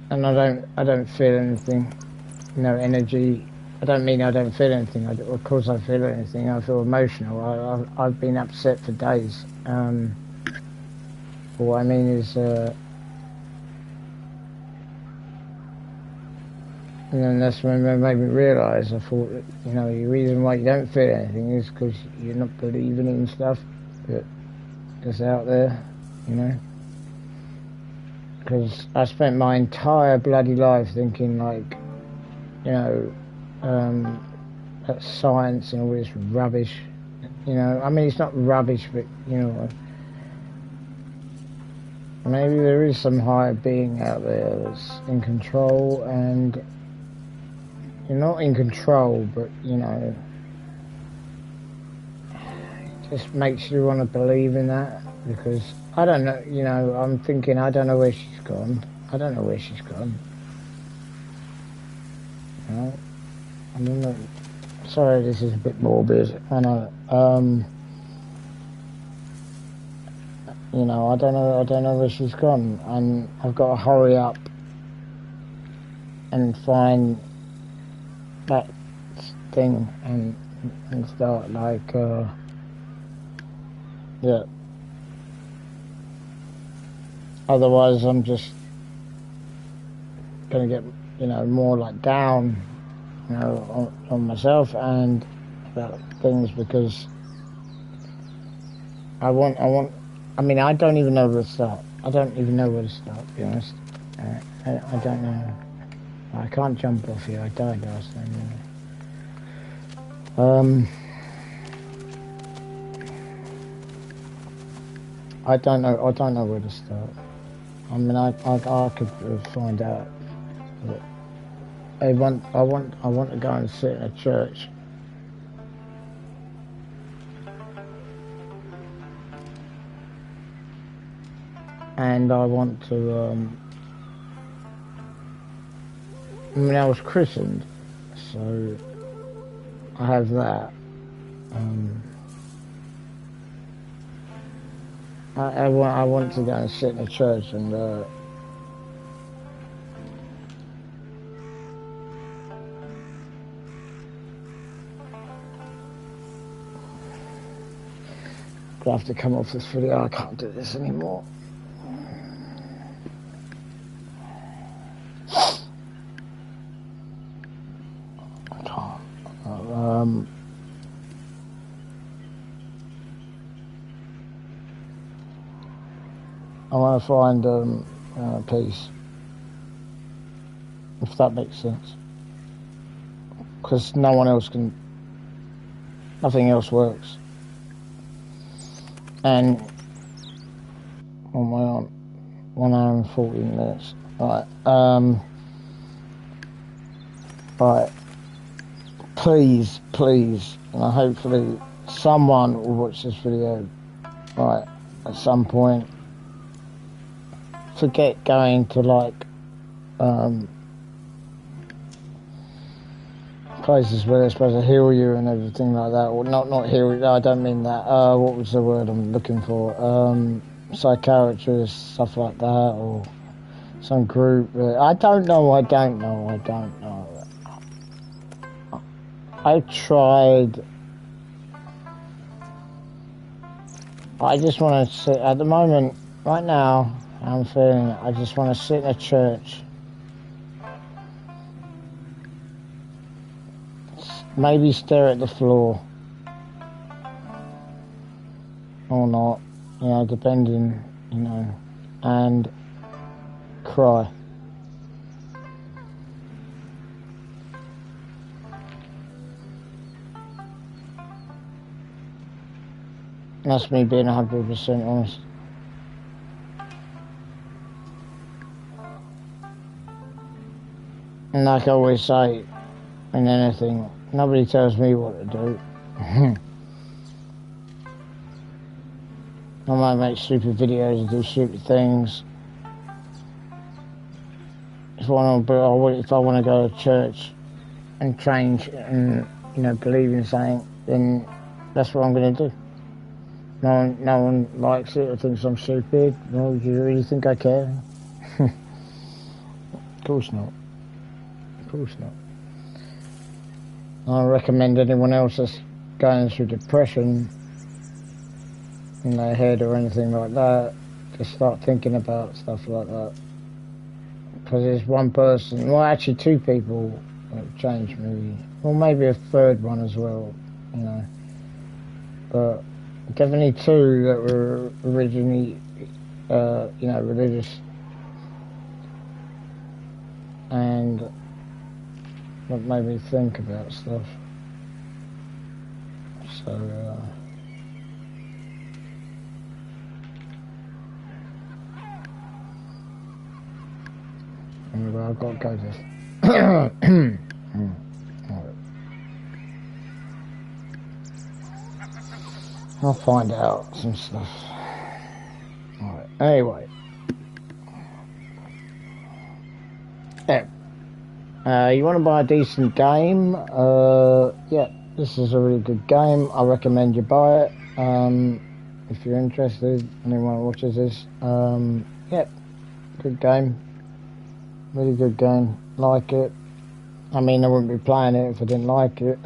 and I don't feel anything, no energy. I don't mean I don't feel anything. Of course I feel anything. I feel emotional. I've been upset for days. What I mean is, and then that's when it made me realise. I thought, that, you know, the reason why you don't feel anything is because you're not believing in stuff that is out there, you know. Because I spent my entire bloody life thinking, like, you know, that science and all this rubbish, you know. I mean, it's not rubbish, but, you know, maybe there is some higher being out there that's in control, and you're not in control, but, you know, it just makes you want to believe in that, because I don't know, you know, I'm thinking, I don't know where she's gone. I don't know where she's gone. You know, I don't know. Sorry, this is a bit morbid. I know. You know, I don't know where she's gone, and I've got to hurry up and find that thing and start like, yeah. Otherwise, I'm just gonna get, you know, more like down, you know, on myself and about things, because I mean, I don't even know where to start. I don't even know where to start, to be honest. I don't know. I can't jump off here. I died last time, you know. I don't know. I don't know where to start. I mean, I could find out. But I want to go and sit in a church. And I want to. I mean, I was christened, so I have that. I want to go and sit in a church and I have to come off this video. I can't do this anymore. I can't. I want to find peace, if that makes sense, because no one else can, nothing else works. And on my own, 1 hour and 14 minutes. Right, right. Please, and hopefully someone will watch this video, right, at some point. Forget going to like places where they're supposed to heal you and everything like that, or not heal you. I don't mean that. What was the word I'm looking for? Psychiatrists, stuff like that, or some group. I don't know. I tried. I just want to sit at the moment, right now. I'm feeling it. I just want to sit in a church. Maybe stare at the floor. Or not. You know, depending, you know. And cry. That's me being 100% honest. And like I always say, in anything, nobody tells me what to do. I might make stupid videos and do stupid things. If I want to go to church and change and, you know, believe in something, then that's what I'm going to do. No one likes it or thinks I'm stupid. No, do you really think I care? Of course not. Of course not. I recommend anyone else that's going through depression in their head or anything like that to start thinking about stuff like that. Because there's one person, well actually 2 people that changed me, or maybe a 3rd one as well, you know. But definitely 2 that were originally, you know, religious. And what made me think about stuff. So, anyway, I've got to go this. I'll find out some stuff. Alright, anyway. Yeah. You want to buy a decent game? Yeah, this is a really good game. I recommend you buy it. If you're interested, anyone who watches this. Yeah, good game. Really good game. Like it. I mean, I wouldn't be playing it if I didn't like it.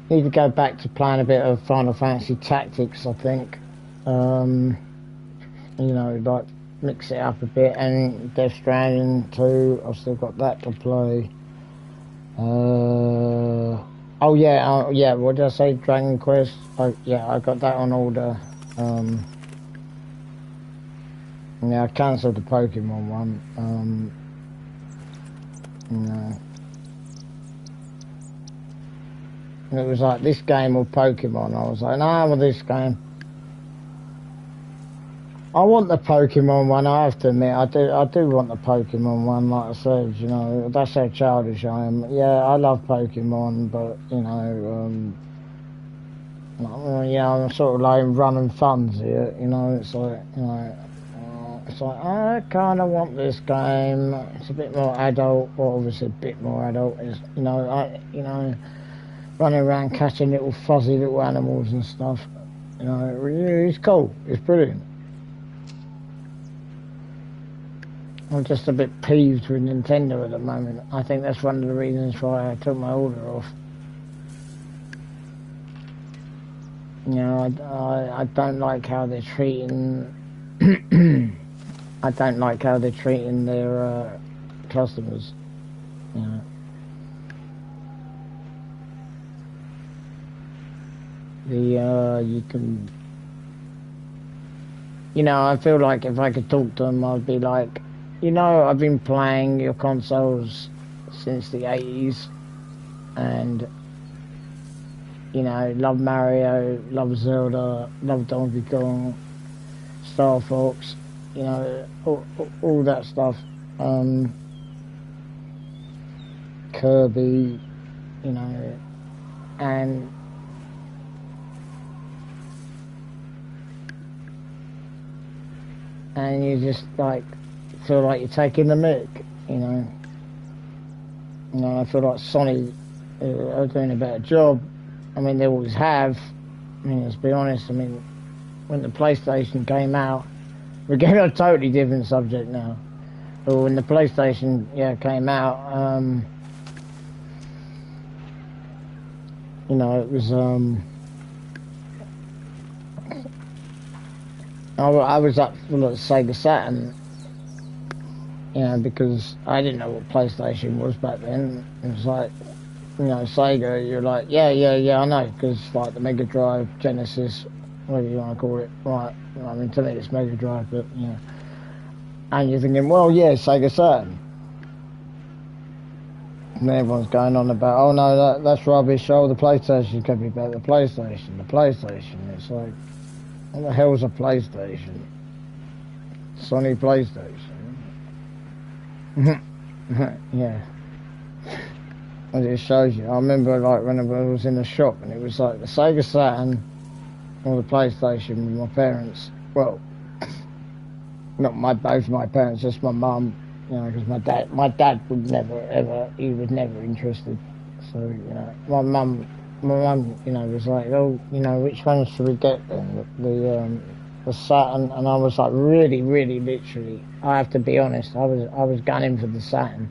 Need to go back to playing a bit of Final Fantasy Tactics, I think. You know, like mix it up a bit, and Death Stranding 2, I've still got that to play. Oh yeah, what did I say? Dragon Quest? Yeah, I got that on order. Yeah, I cancelled the Pokemon one. No. And it was like this game or Pokemon. I was like, nah, with this game. I want the Pokemon one. I have to admit, I do want the Pokemon one. Like I said, you know, that's how childish I am. Yeah, I love Pokemon, but you know, yeah, I'm sort of like running funds here. You know, it's like, you know, it's like I kind of want this game. It's a bit more adult, or obviously a bit more adult. Is you know, running around catching little fuzzy little animals and stuff. You know, it's cool. It's brilliant. I'm just a bit peeved with Nintendo at the moment. I think that's one of the reasons why I took my order off. You know, I don't like how they're treating. I don't like how they're treating their customers. You know. You can. You know, I feel like if I could talk to them, I'd be like, you know, I've been playing your consoles since the 80s, and you know, love Mario, love Zelda, love Donkey Kong, Star Fox, you know, all that stuff. Kirby, you know, and you just like feel like you're taking the mick, you know. You know, I feel like Sony are doing a better job. I mean, they always have. I mean, let's be honest. I mean, when the PlayStation came out, we're getting on a totally different subject now. But when the PlayStation, came out, you know, it was, I was up for the Sega Saturn, you know, because I didn't know what PlayStation was back then. It was like, you know, Sega, you're like, yeah, I know, because like the Mega Drive, Genesis, whatever you want to call it, right? I mean, to me it's Mega Drive, but, you know. And you're thinking, well, yeah, Sega Saturn. And everyone's going on about, oh no, that's rubbish, oh, the PlayStation could be better, the PlayStation. It's like, what the hell's a PlayStation? Sony PlayStation. Yeah. And it shows you. I remember like when I was in the shop and it was like the Sega Saturn or the PlayStation with my parents. Well, not both my parents, just my mum. You know, because my dad would never ever, he was never interested. So you know, my mum, you know, was like, oh, you know, which ones should we get then? The Saturn, and I was like, really, literally. I have to be honest. I was gunning for the Saturn.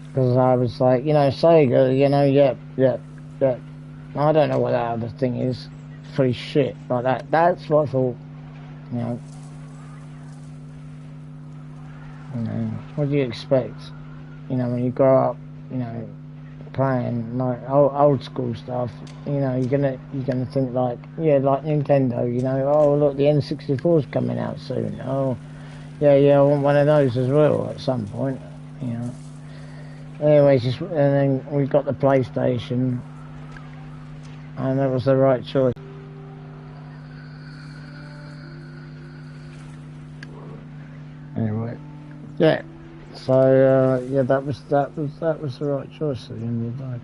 Because I was like, you know, Sega, you know, yeah. I don't know what that other thing is. Free shit like that. That's what I thought, you know. You know, what do you expect? You know, when you grow up, you know, playing like old school stuff, you know, you're gonna think like, yeah, like Nintendo, you know, oh look, the N64's coming out soon. Oh, yeah, I want one of those as well at some point, you know. Anyways, and then we got the PlayStation, and that was the right choice. Anyway, yeah. So yeah, that was the right choice at the end of the day.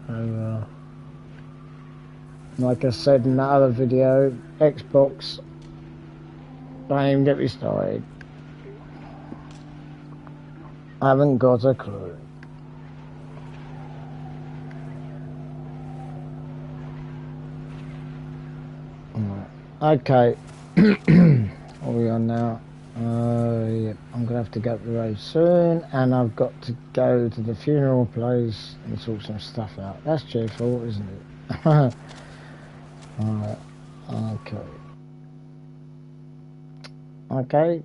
So like I said in that other video, Xbox, don't even get me started. I haven't got a clue. Okay, what are we on now? Yeah, I'm gonna have to go up the road soon, and I've got to go to the funeral place and sort some stuff out. That's cheerful, isn't it? Alright, okay.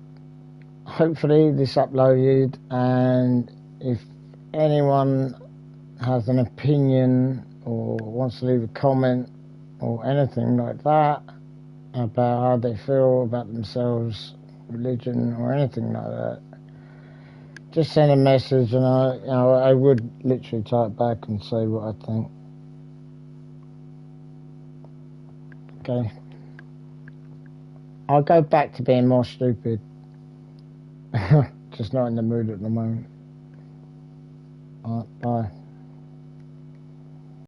Hopefully this uploaded, and if anyone has an opinion or wants to leave a comment or anything like that about how they feel about themselves, religion, or anything like that, just send a message, and I would literally type back and say what I think. Okay. I'll go back to being more stupid. Just not in the mood at the moment. Alright, bye.